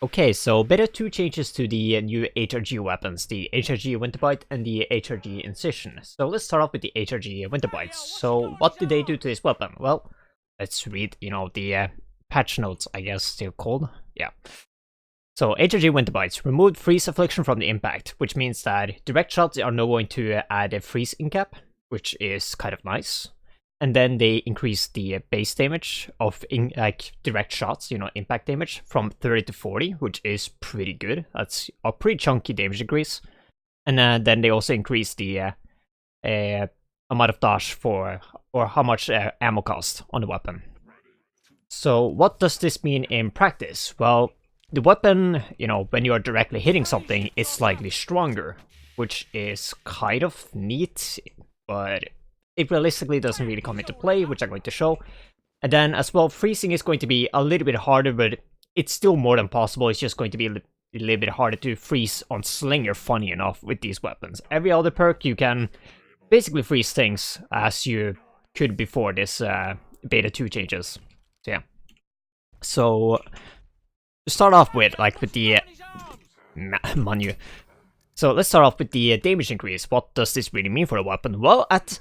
Okay, so better two changes to the new HRG weapons, the HRG Winterbite and the HRG Incision. So let's start off with the HRG Winterbite. So what did they do to this weapon? Well, let's read, the patch notes, I guess they're called. Yeah. So HRG Winterbites removed freeze affliction from the impact, which means that direct shots are now going to add a freeze in cap, which is kind of nice. And then they increase the base damage of direct shots, impact damage from 30 to 40, which is pretty good. That's a pretty chunky damage increase. And then they also increase the amount of dash or how much ammo cost on the weapon. So what does this mean in practice? Well, the weapon, when you are directly hitting something, is slightly stronger, which is kind of neat, but it realistically doesn't really come into play, which I'm going to show. And then as well, freezing is going to be a little bit harder, but it's still more than possible. It's just going to be a little bit harder to freeze on Slinger, funny enough, with these weapons. Every other perk, you can basically freeze things as you could before this beta 2 changes. So yeah. So to start off with the menu. So let's start off with the damage increase. What does this really mean for a weapon? Well, at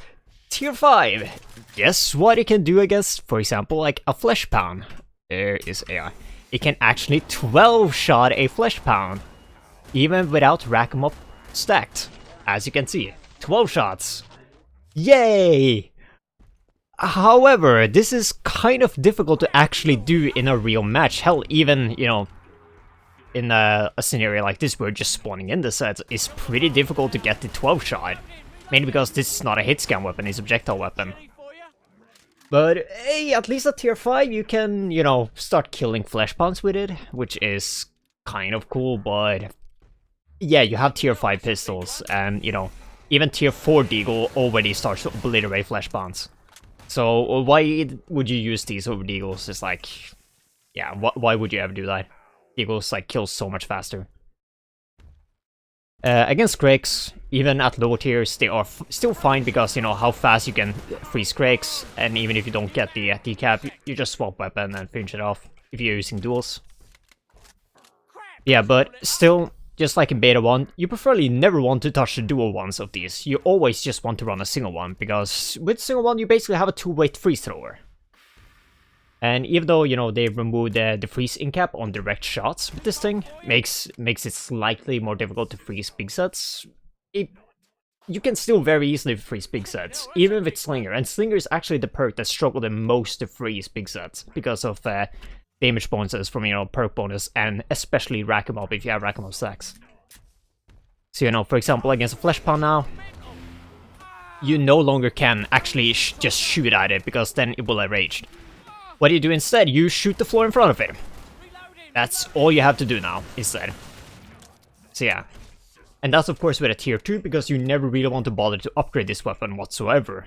Tier 5, guess what it can do against, for example, like a Flesh Pound. There is AI. It can actually 12-shot a Flesh Pound, even without Rack 'em Up stacked. As you can see, 12 shots. Yay! However, this is kind of difficult to actually do in a real match. Hell, even, in a scenario like this where just spawning in the sets is pretty difficult to get the 12-shot. Mainly because this is not a hit scan weapon, it's a projectile weapon. But hey, at least at Tier 5 you can, start killing Flesh Pounds with it, which is kind of cool, but yeah, you have Tier 5 pistols, and, even Tier 4 Deagle already starts to obliterate Flesh Pounds. So why would you use these over Deagles? It's like, yeah, why would you ever do that? Deagles, kill so much faster. Against Grakes, even at lower tiers, they are still fine because, how fast you can freeze Grakes, and even if you don't get the decap, you just swap weapon and finish it off if you're using duels. Yeah, but still, just like in Beta 1, you preferably never want to touch the dual ones of these. You always just want to run a single one, because with single one you basically have a two-weight freeze thrower. And even though, they removed the freeze in cap on direct shots with this thing, makes it slightly more difficult to freeze big sets, you can still very easily freeze big sets, even with Slinger. And Slinger is actually the perk that struggled the most to freeze big sets, because of damage bonuses from, perk bonus, and especially Rack 'em Up if you have Rack 'em Up stacks. So, for example, against a Flesh Pound now, you no longer can actually just shoot at it, because then it will enrage. What do you do instead? You shoot the floor in front of it. That's all you have to do now, instead. So yeah. And that's of course with a Tier 2, because you never really want to bother to upgrade this weapon whatsoever.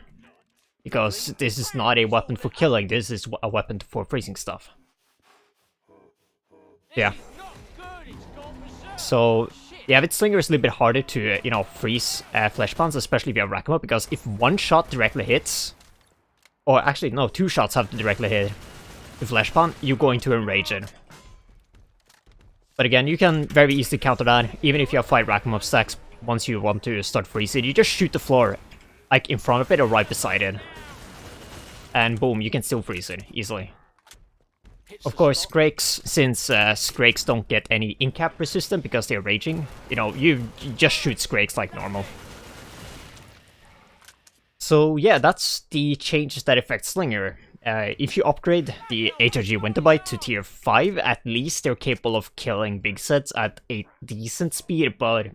Because this is not a weapon for killing, this is a weapon for freezing stuff. Yeah. So, yeah, with Slinger it's a little bit harder to, freeze Flesh Pounds, especially if you have Rack 'em Up, because if one shot directly hits, or actually, no, 2 shots have to directly hit the Flesh Pound, you're going to enrage it. But again, you can very easily counter that, even if you have 5 Rack 'em Up stacks. Once you want to start freezing, you just shoot the floor, in front of it or right beside it. And boom, you can still freeze it, easily. Of course, Grakes, since Grakes don't get any in-cap resistance because they're raging, you just shoot Grakes like normal. So yeah, that's the changes that affect Slinger. If you upgrade the HRG Winterbite to Tier 5, at least they're capable of killing big sets at a decent speed, but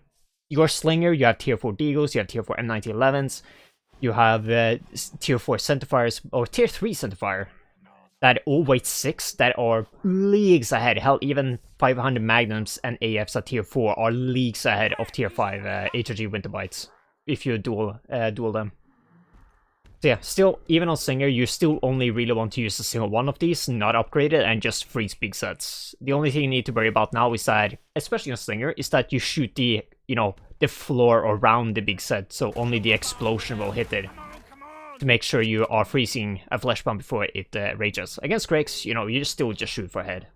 your Slinger, you have Tier 4 Deagles, you have Tier 4 M1911s, you have Tier 4 Centerfires, or Tier 3 Centerfire, that all weight 6, that are leagues ahead. Hell, even 500 Magnums and AFs at Tier 4 are leagues ahead of Tier 5 HRG Winterbites, if you duel them. So yeah, still, even on Slinger, you still only really want to use a single one of these, not upgrade it, and just freeze big sets. The only thing you need to worry about now is that, especially on Slinger, is that you shoot the, the floor around the big set, so only the explosion will hit it. To make sure you are freezing a Flesh Pound before it rages. Against Grakes, you still just shoot for head.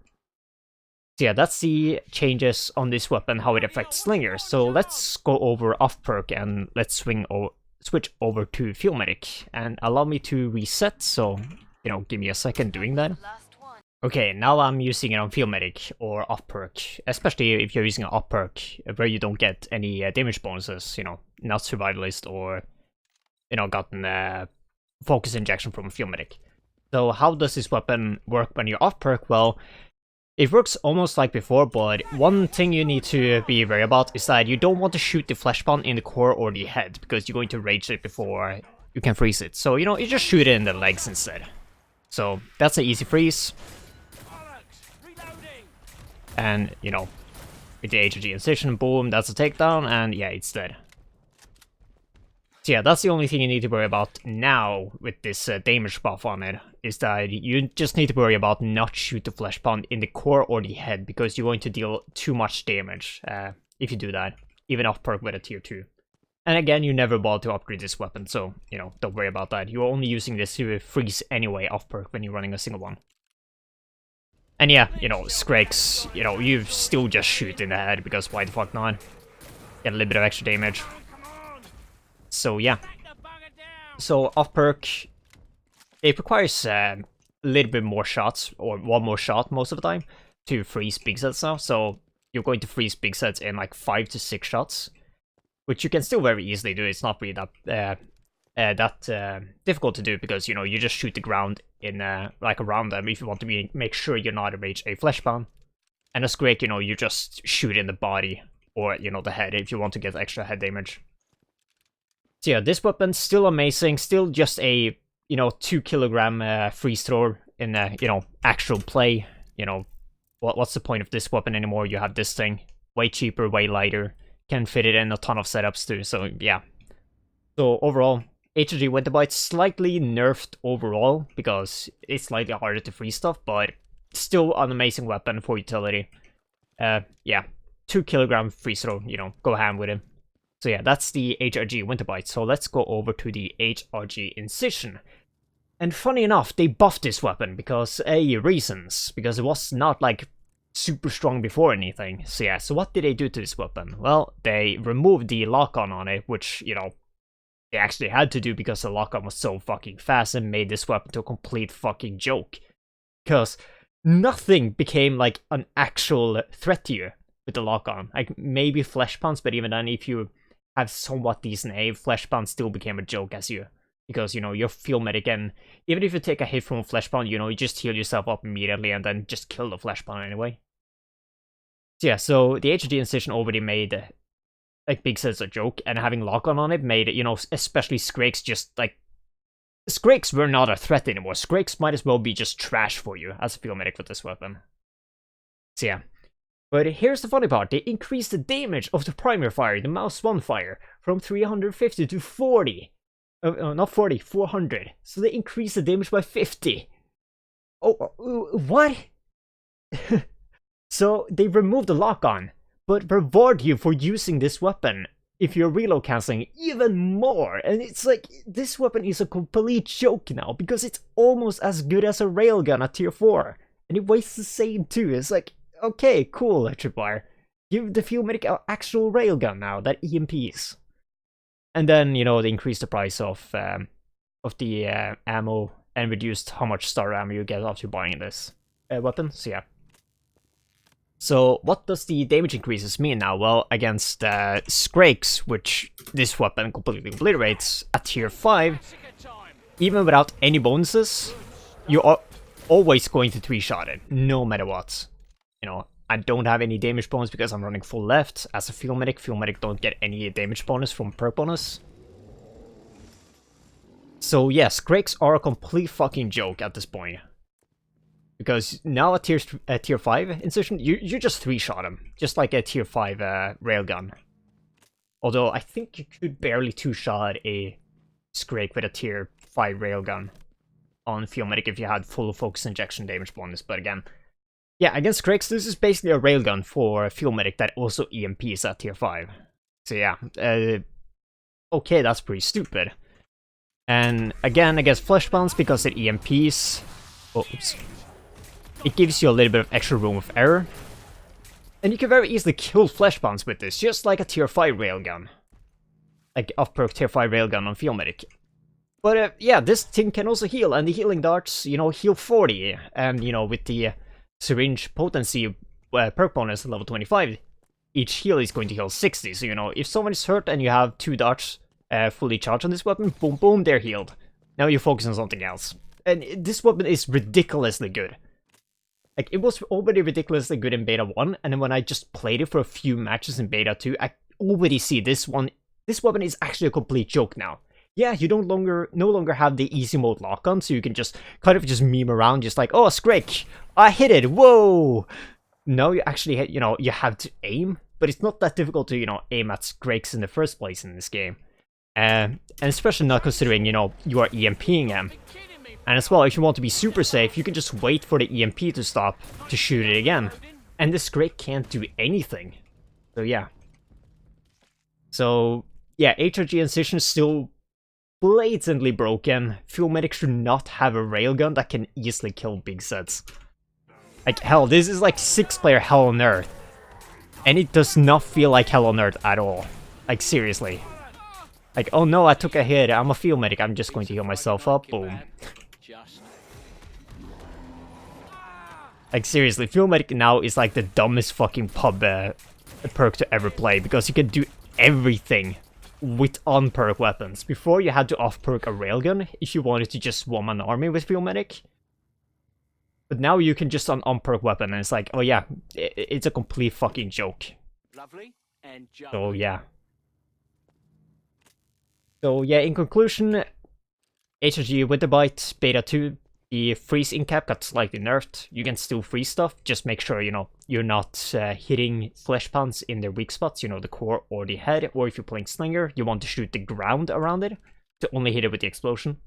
So yeah, that's the changes on this weapon, how it affects slingers. So let's go over off perk and let's switch over to Field Medic and allow me to reset. So, you know, give me a second doing that. Okay, now I'm using it on Field Medic or off perk, especially if you're using an off perk where you don't get any damage bonuses, you know, not survivalist or, you know, gotten focus injection from Field Medic. So how does this weapon work when you're off perk? Well, it works almost like before, but one thing you need to be wary about is that you don't want to shoot the flesh bomb in the core or the head, because you're going to rage it before you can freeze it. So, you know, you just shoot it in the legs instead. So, that's an easy freeze. And, you know, with the HRG incision, boom, that's a takedown, and yeah, it's dead. So yeah, that's the only thing you need to worry about now with this damage buff on it, is that you just need to worry about not shoot the flesh pound in the core or the head, because you're going to deal too much damage if you do that, even off perk with a tier 2. And again, you never bought to upgrade this weapon, so, you know, don't worry about that. You're only using this to freeze anyway off perk when you're running a single one. And yeah, you know, Scrakes, you know, you still just shoot in the head, because why the fuck not? Get a little bit of extra damage. So yeah, so off perk, it requires a little bit more shots, or one more shot most of the time, to freeze big sets now. So you're going to freeze big sets in like 5 to 6 shots, which you can still very easily do. It's not really that difficult to do, because, you know, you just shoot the ground in like around them if you want to make sure you're not rage a flesh bomb. And a Scrake, you know, you just shoot in the body or, you know, the head if you want to get extra head damage. So yeah, this weapon's still amazing, still just a, you know, 2 kilogram freeze thrower in, you know, actual play. You know, what's the point of this weapon anymore? You have this thing, way cheaper, way lighter, can fit it in a ton of setups too, so yeah. So overall, HRG Winterbite slightly nerfed overall, because it's slightly harder to freeze stuff, but still an amazing weapon for utility. Yeah, 2 kilogram freeze throw, you know, go ham with him. So yeah, that's the HRG Winterbite. So let's go over to the HRG Incision. And funny enough, they buffed this weapon because reasons. Because it was not like super strong before anything. So yeah, so what did they do to this weapon? Well, they removed the lock-on it, which, you know, they actually had to do because the lock-on was so fucking fast and made this weapon to a complete fucking joke. Because nothing became like an actual threat to you with the lock-on. Like maybe flesh pounds, but even then, if you have somewhat decent aim, flesh pound still became a joke as you, because, you know, you're Field Medic, and even if you take a hit from a flesh pound, you know, you just heal yourself up immediately and then just kill the flesh pound anyway. So yeah, so the HRG Incision already made like big sets a joke, and having lock-on on it made it, you know, especially Scrakes, just like, Scrakes were not a threat anymore. Scrakes might as well be just trash for you as a Field Medic with this weapon. So yeah. But here's the funny part, they increased the damage of the primary fire, the mouse 1 fire, from 350 to 40. Not 40, 400. So they increased the damage by 50. Oh, what? So they removed the lock-on, but reward you for using this weapon if you're reload cancelling even more. And it's like, this weapon is a complete joke now, because it's almost as good as a railgun at tier 4. And it weighs the same too. It's like, okay, cool, Tripwire. Give the Field Medic an actual railgun now that EMPs. And then, you know, they increased the price of the ammo and reduced how much star ammo you get after buying this weapon. So yeah. So what does the damage increases mean now? Well, against Scrakes, which this weapon completely obliterates at tier 5, even without any bonuses, you are always going to 3-shot it, no matter what. You know, I don't have any damage bonus because I'm running full left. As a Field Medic don't get any damage bonus from perk bonus. So yes, Scrakes are a complete fucking joke at this point. Because now at tier 5 Incision, you just 3-shot him. Just like a tier 5 railgun. Although I think you could barely 2-shot a Scrake with a tier 5 railgun on Field Medic if you had full focus injection damage bonus, but again, yeah, against Scrakes, this is basically a railgun for Field Medic that also EMPs at tier 5. So yeah, okay, that's pretty stupid. And again, against Flesh Bounce, because it EMPs, oops, it gives you a little bit of extra room of error. And you can very easily kill flesh bounds with this, just like a tier 5 railgun. Like off-perk tier 5 railgun on Field Medic. But yeah, this thing can also heal, and the healing darts, you know, heal 40. And, you know, with the syringe potency perk bonus at level 25, each heal is going to heal 60. So, you know, if someone is hurt and you have 2 darts fully charged on this weapon, boom, boom, they're healed. Now you focus on something else. And this weapon is ridiculously good. Like, it was already ridiculously good in Beta 1, and then when I just played it for a few matches in Beta 2, I already see this weapon is actually a complete joke now. Yeah, you no longer have the easy mode lock-on, so you can just kind of just meme around, just like, oh, Scrake, I hit it, whoa! No, you actually hit, you know, you have to aim, but it's not that difficult to, you know, aim at Scrakes in the first place in this game. And especially not considering, you know, you are EMPing them. And as well, if you want to be super safe, you can just wait for the EMP to stop to shoot it again. And the Scrake can't do anything. So yeah. So yeah, HRG Incision is still blatantly broken. Field Medic should not have a railgun that can easily kill big sets. Like, hell, this is like 6-player Hell on Earth. And it does not feel like Hell on Earth at all. Like, seriously. Like, oh no, I took a hit, I'm a Field Medic, I'm just going to heal myself up, boom. Like, seriously, Field Medic now is like the dumbest fucking pub perk to ever play, because you can do everything with on-perk weapons. Before, you had to off-perk a railgun if you wanted to just swarm an army with Field Medic. But now you can just on-perk weapon, and it's like, oh yeah, it's a complete fucking joke. Lovely and so yeah. So yeah, in conclusion, HRG Winterbite Beta 2, the freeze in cap got slightly nerfed. You can still freeze stuff, just make sure, you know, you're not hitting flesh pounds in their weak spots, you know, the core or the head, or if you're playing Slinger, you want to shoot the ground around it, to only hit it with the explosion,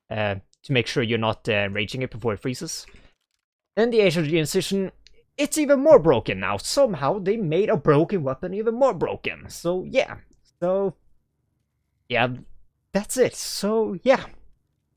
to make sure you're not raging it before it freezes. And the HRG Incision, it's even more broken now. Somehow they made a broken weapon even more broken. So yeah, yeah, that's it. So yeah.